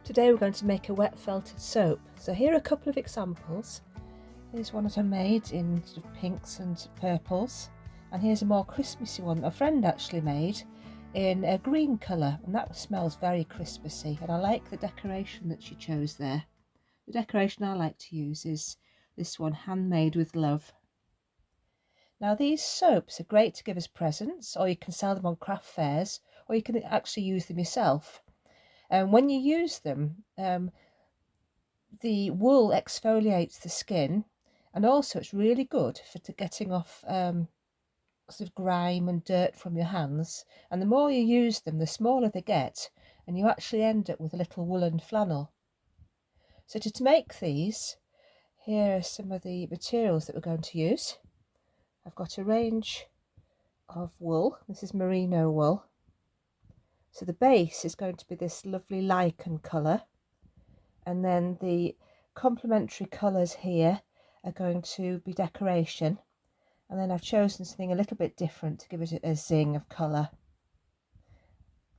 Today we're going to make a wet felted soap. So here are a couple of examples. Here's one that I made in sort of pinks and purples, and here's a more Christmassy one that a friend actually made in a green colour, and that smells very Christmassy, and I like the decoration that she chose there. The decoration I like to use is this one, handmade with love. Now these soaps are great to give as presents, or you can sell them on craft fairs, or you can actually use them yourself. And when you use them, the wool exfoliates the skin, and also it's really good for getting off sort of grime and dirt from your hands. And the more you use them, the smaller they get, and you actually end up with a little woolen flannel. So to make these, here are some of the materials that we're going to use. I've got a range of wool. This is merino wool. So the base is going to be this lovely lichen colour, and then the complementary colours here are going to be decoration, and then I've chosen something a little bit different to give it a zing of colour.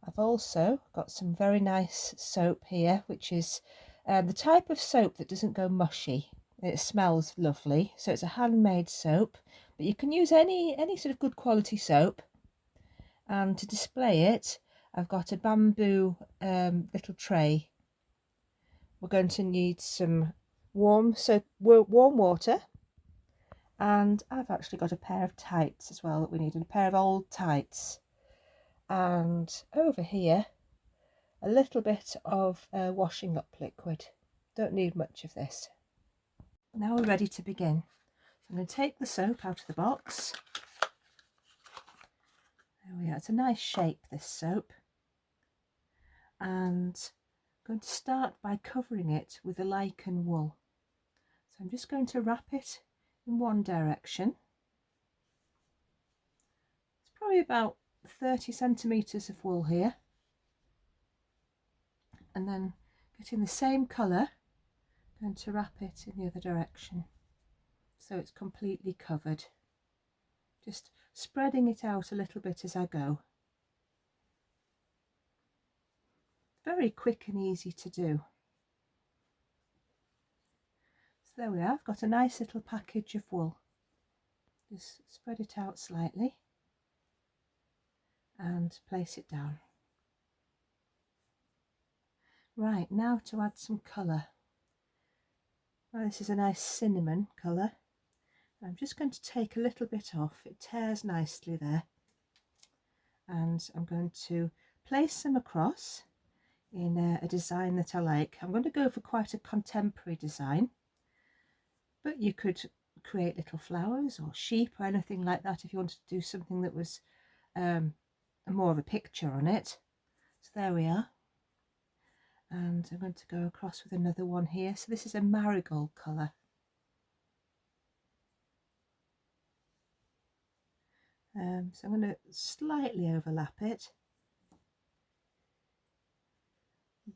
I've also got some very nice soap here, which is the type of soap that doesn't go mushy. It smells lovely, so it's a handmade soap, but you can use any sort of good quality soap. And to display it, I've got a bamboo little tray. We're going to need some warm water, and I've actually got a pair of tights as well that we need, and a pair of old tights, and over here a little bit of washing up liquid. Don't need much of this. Now we're ready to begin. I'm going to take the soap out of the box. There we are. It's a nice shape, this soap, and I'm going to start by covering it with the lichen wool. So I'm just going to wrap it in one direction. It's probably about 30 centimetres of wool here, and then getting the same colour, I'm going to wrap it in the other direction so it's completely covered, just spreading it out a little bit as I go. Very quick and easy to do. So there we are, I've got a nice little package of wool. Just spread it out slightly and place it down. Right, now to add some colour. Now this is a nice cinnamon colour. I'm just going to take a little bit off, it tears nicely there, and I'm going to place them across in a design that I like. I'm going to go for quite a contemporary design, but you could create little flowers or sheep or anything like that if you wanted to do something that was more of a picture on it. So there we are, and I'm going to go across with another one here. So this is a marigold colour. So I'm going to slightly overlap it,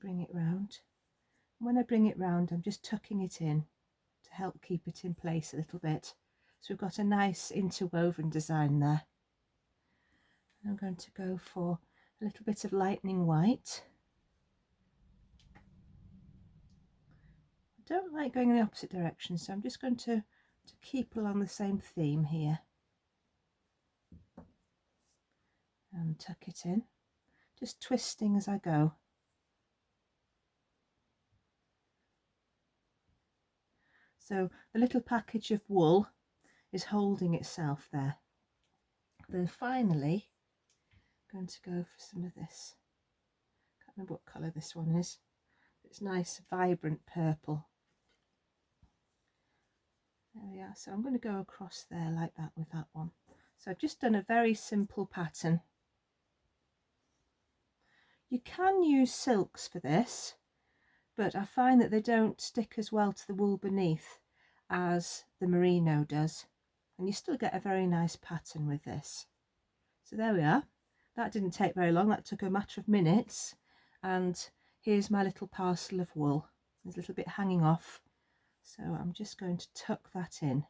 bring it round. When I bring it round, I'm just tucking it in to help keep it in place a little bit. So we've got a nice interwoven design there. I'm going to go for a little bit of lightning white. I don't like going in the opposite direction, so I'm just going to keep along the same theme here. And tuck it in, just twisting as I go. So the little package of wool is holding itself there. Then finally, I'm going to go for some of this. Can't remember what colour this one is. It's nice, vibrant purple. There we are. So I'm going to go across there like that with that one. So I've just done a very simple pattern. You can use silks for this, but I find that they don't stick as well to the wool beneath as the merino does, and you still get a very nice pattern with this. So there we are. That didn't take very long, that took a matter of minutes, and here's my little parcel of wool. There's a little bit hanging off, so I'm just going to tuck that in.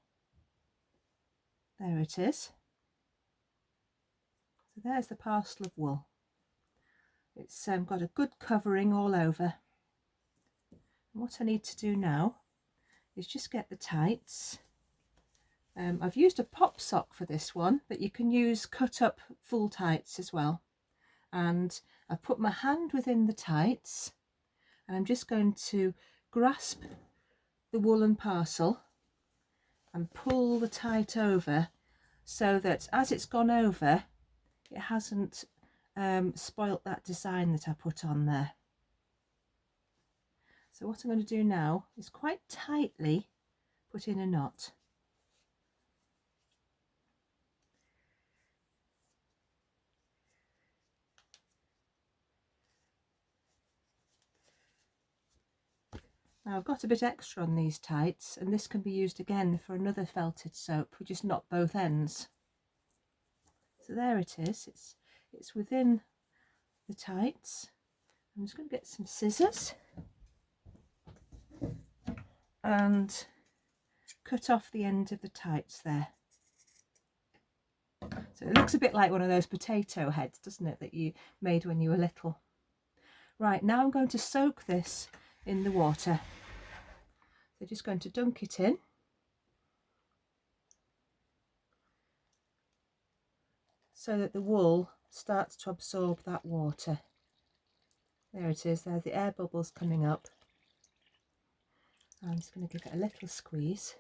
There it is. So there's the parcel of wool. It's got a good covering all over. What I need to do now is just get the tights. I've used a pop sock for this one, but you can use cut up full tights as well. And I've put my hand within the tights, and I'm just going to grasp the woolen parcel and pull the tight over, so that as it's gone over, it hasn't spoilt that design that I put on there. So what I'm going to do now is quite tightly put in a knot. Now I've got a bit extra on these tights, and this can be used again for another felted soap. We just knot both ends. So there it is. It's within the tights. I'm just going to get some scissors and cut off the end of the tights there. So it looks a bit like one of those potato heads, doesn't it, that you made when you were little. Right, now I'm going to soak this in the water. So just going to dunk it in. So that the wool starts to absorb that water. There it is, there's the air bubbles coming up. I'm just going to give it a little squeeze.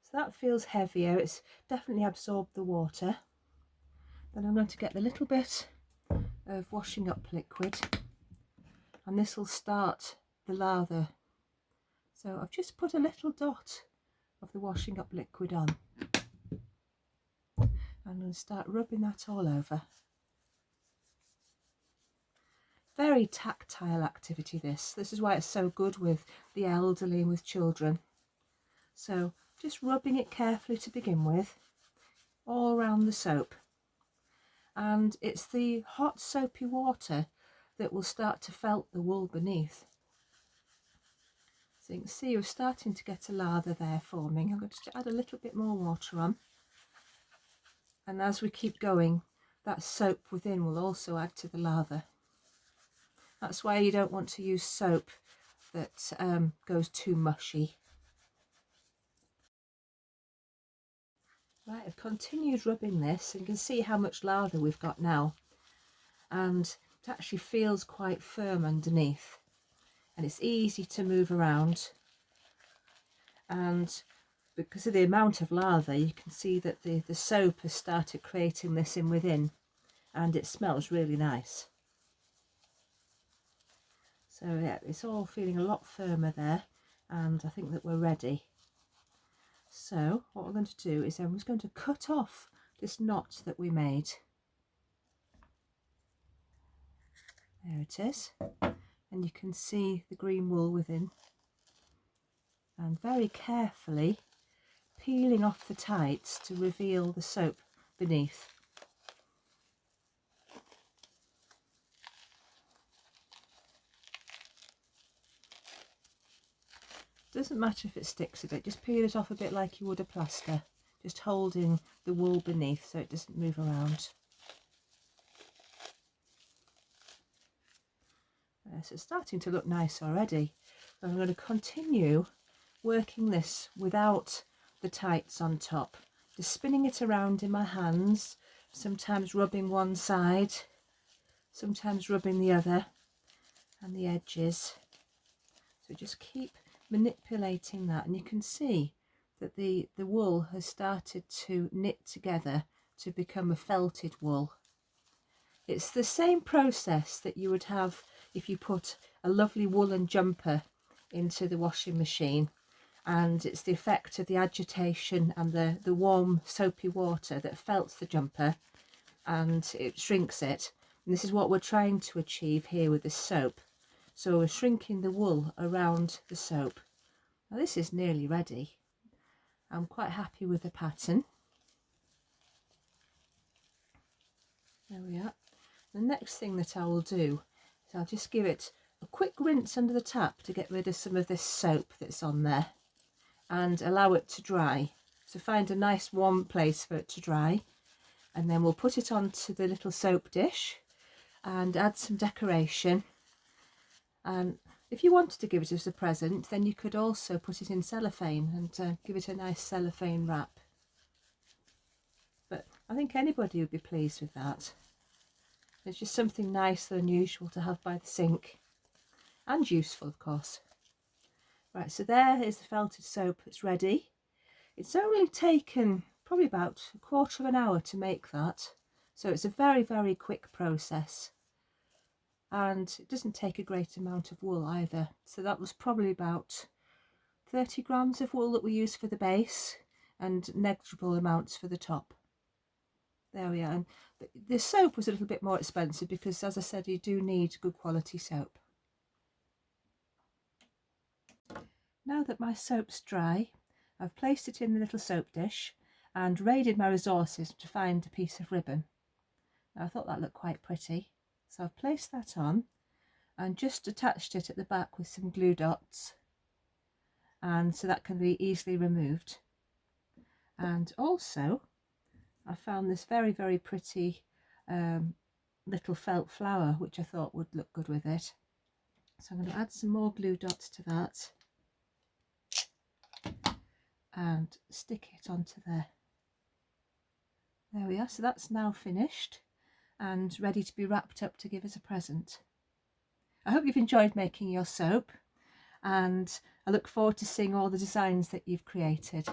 So that feels heavier, it's definitely absorbed the water. Then I'm going to get the little bit of washing up liquid, and this will start the lather. So I've just put a little dot of the washing up liquid on. I'm going to start rubbing that all over. Very tactile activity this. This is why it's so good with the elderly and with children. So just rubbing it carefully to begin with, all around the soap. And it's the hot soapy water that will start to felt the wool beneath. So you can see we're starting to get a lather there forming. I'm going to add a little bit more water on. And as we keep going, that soap within will also add to the lather. That's why you don't want to use soap that goes too mushy. Right, I've continued rubbing this, and you can see how much lather we've got now. And it actually feels quite firm underneath. And it's easy to move around. And because of the amount of lather, you can see that the soap has started creating this in within. And it smells really nice. So yeah, it's all feeling a lot firmer there, and I think that we're ready. So what we're going to do is I'm just going to cut off this knot that we made. There it is, and you can see the green wool within. And very carefully peeling off the tights to reveal the soap beneath. Doesn't matter if it sticks a bit, just peel it off a bit like you would a plaster, just holding the wool beneath so it doesn't move around. So it's starting to look nice already. So I'm going to continue working this without the tights on top, just spinning it around in my hands, sometimes rubbing one side, sometimes rubbing the other and the edges. So just keep manipulating that, and you can see that the wool has started to knit together to become a felted wool. It's the same process that you would have if you put a lovely woolen jumper into the washing machine, and it's the effect of the agitation and the warm soapy water that felts the jumper and it shrinks it. And this is what we're trying to achieve here with this soap. So we're shrinking the wool around the soap. Now this is nearly ready. I'm quite happy with the pattern. There we are. The next thing that I will do is I'll just give it a quick rinse under the tap to get rid of some of this soap that's on there and allow it to dry. So find a nice warm place for it to dry, and then we'll put it onto the little soap dish and add some decoration. And If you wanted to give it as a present, then you could also put it in cellophane and give it a nice cellophane wrap. But I think anybody would be pleased with that. It's just something nice and unusual to have by the sink, and useful, of course. Right, so there is the felted soap that's ready. It's only taken probably about a quarter of an hour to make that, so it's a very, very quick process. And it doesn't take a great amount of wool either. So that was probably about 30 grams of wool that we used for the base and negligible amounts for the top. There we are. And the soap was a little bit more expensive because, as I said, you do need good quality soap. Now that my soap's dry, I've placed it in the little soap dish and raided my resources to find a piece of ribbon. Now, I thought that looked quite pretty, so I've placed that on and just attached it at the back with some glue dots, and so that can be easily removed. And also I found this very, very pretty little felt flower which I thought would look good with it, so I'm going to add some more glue dots to that and stick it onto there. There we are. So that's now finished and ready to be wrapped up to give as a present. I hope you've enjoyed making your soap, and I look forward to seeing all the designs that you've created.